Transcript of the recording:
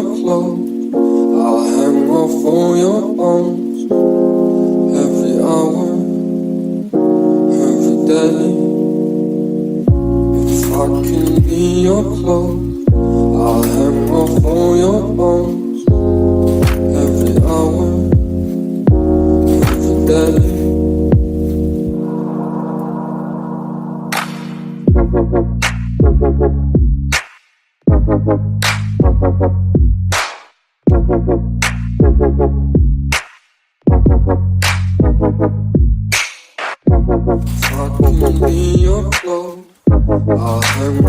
your clothes. I'll hang off all your bones. Every hour, every day. If I can be your clothes, I'll hang off all your bones. Every hour, every day. If I can be your clothes, I'll hang